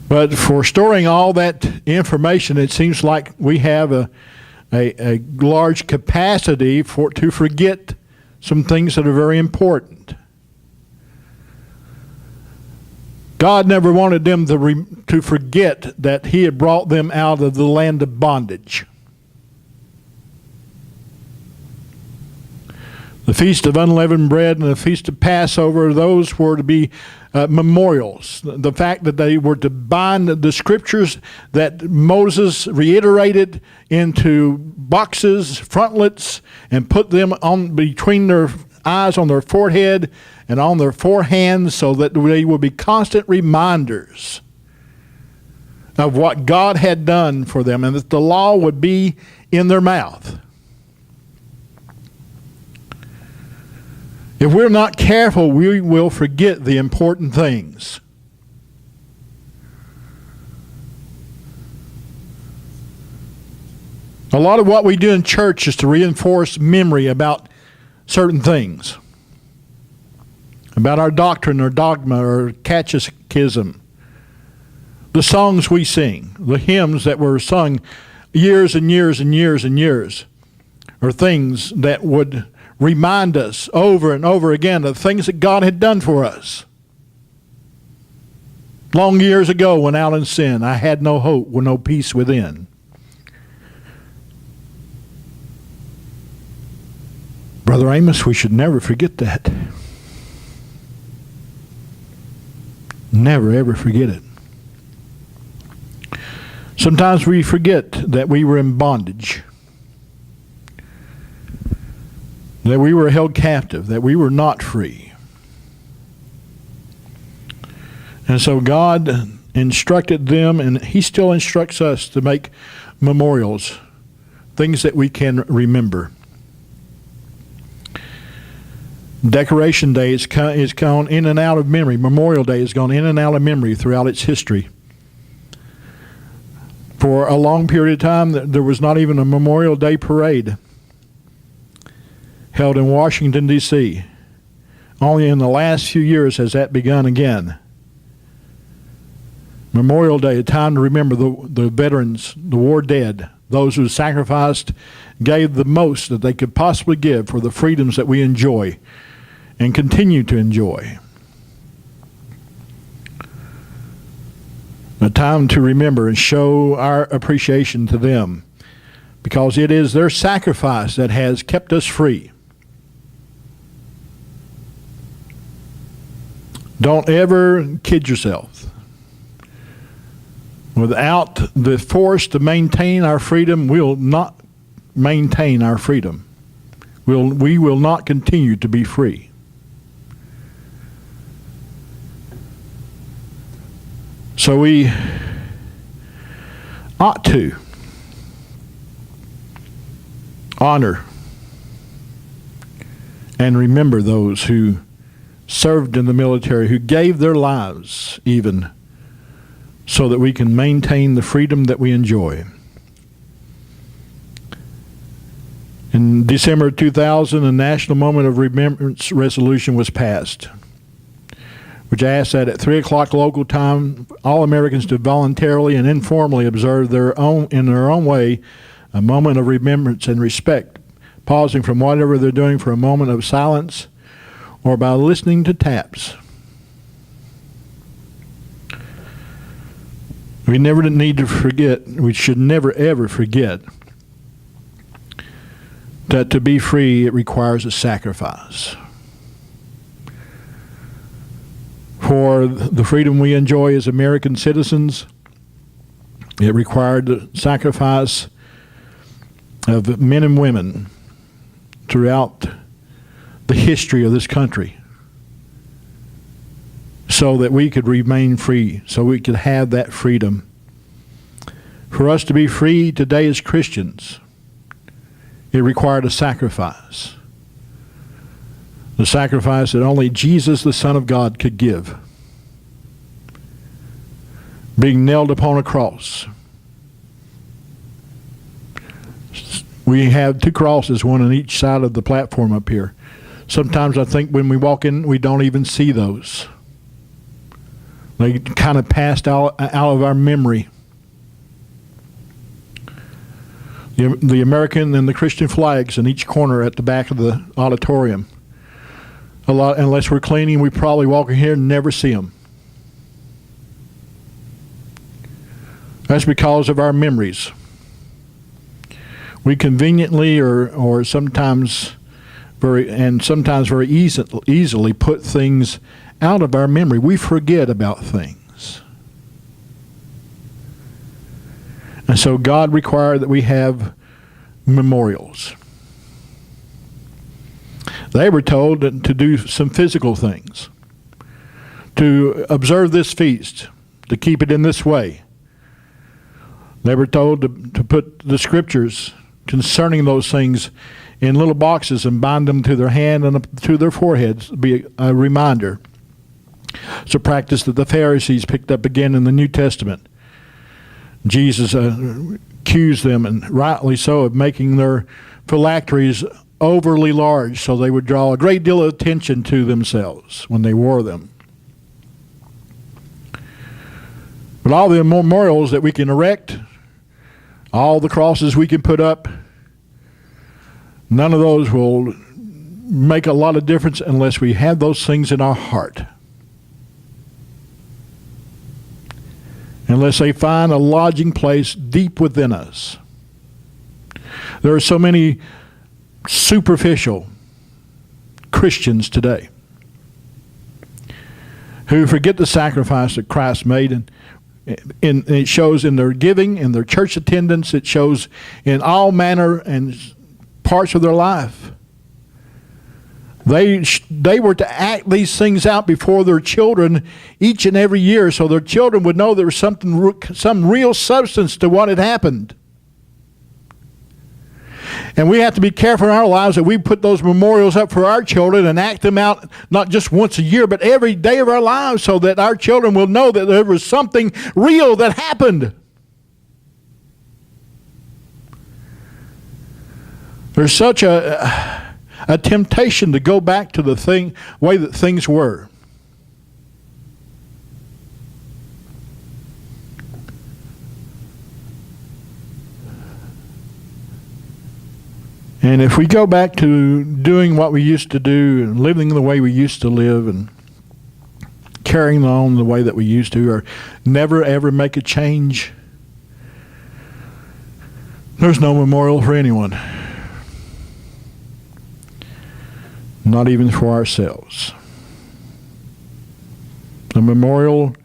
But for storing all that information, it seems like we have a large capacity to forget some things that are very important. God never wanted them to forget that He had brought them out of the land of bondage. The Feast of Unleavened Bread and the Feast of Passover, those were to be memorials. The fact that they were to bind the scriptures that Moses reiterated into boxes, frontlets, and put them on between their eyes, on their forehead, and on their forehands, so that they would be constant reminders of what God had done for them, and that the law would be in their mouth. If we're not careful, we will forget the important things. A lot of what we do in church is to reinforce memory about certain things, about our doctrine or dogma or catechism, the songs we sing, the hymns that were sung years and years and years and years, are things that would remind us over and over again of things that God had done for us. Long years ago, when out in sin, I had no hope, with no peace within. Brother Amos, we should never forget that. Never, ever forget it. Sometimes we forget that we were in bondage, that we were held captive, that we were not free. And so God instructed them, and He still instructs us to make memorials, things that we can remember. Decoration Day is gone in and out of memory. Memorial Day has gone in and out of memory throughout its history. For a long period of time, there was not even a Memorial Day parade held in Washington, D.C. Only in the last few years has that begun again. Memorial Day, a time to remember the veterans, the war dead, those who sacrificed, gave the most that they could possibly give for the freedoms that we enjoy and continue to enjoy. A time to remember and show our appreciation to them, because it is their sacrifice that has kept us free. Don't ever kid yourself. Without the force to maintain our freedom, we'll not maintain our freedom. We will not continue to be free. So we ought to honor and remember those who served in the military, who gave their lives even so that we can maintain the freedom that we enjoy. In December 2000, a National Moment of Remembrance resolution was passed, which asked that at 3 o'clock local time, all Americans to voluntarily and informally observe in their own way a moment of remembrance and respect, pausing from whatever they're doing for a moment of silence or by listening to taps. We never need to forget, we should never ever forget that to be free, it requires a sacrifice. For the freedom we enjoy as American citizens, it required the sacrifice of men and women throughout the history of this country so that we could remain free, so we could have that freedom. For us to be free today as Christians, it required a sacrifice. The sacrifice that only Jesus, the Son of God, could give. Being nailed upon a cross. We have two crosses, one on each side of the platform up here. Sometimes I think when we walk in, we don't even see those. They kind of passed out of our memory. The American and the Christian flags in each corner at the back of the auditorium. Unless we're cleaning, we probably walk in here and never see them. That's because of our memories. We conveniently or sometimes very easily put things out of our memory. We forget about things. And so God required that we have memorials. They were told to do some physical things, to observe this feast, to keep it in this way. They were told to put the scriptures concerning those things in little boxes and bind them to their hand and to their foreheads, be a reminder. It's a practice that the Pharisees picked up again in the New Testament. Jesus accused them, and rightly so, of making their phylacteries overly large so they would draw a great deal of attention to themselves when they wore them. But all the memorials that we can erect, all the crosses we can put up, none of those will make a lot of difference unless we have those things in our heart. Unless they find a lodging place deep within us. There are so many superficial Christians today who forget the sacrifice that Christ made, and it shows in their giving, in their church attendance, it shows in all manner and parts of their life. They were to act these things out before their children each and every year, so their children would know there was some real substance to what had happened. And we have to be careful in our lives that we put those memorials up for our children and act them out not just once a year, but every day of our lives, so that our children will know that there was something real that happened. There's such a temptation to go back to the way that things were. And if we go back to doing what we used to do and living the way we used to live and carrying on the way that we used to, or never ever make a change, there's no memorial for anyone. Not even for ourselves. The memorial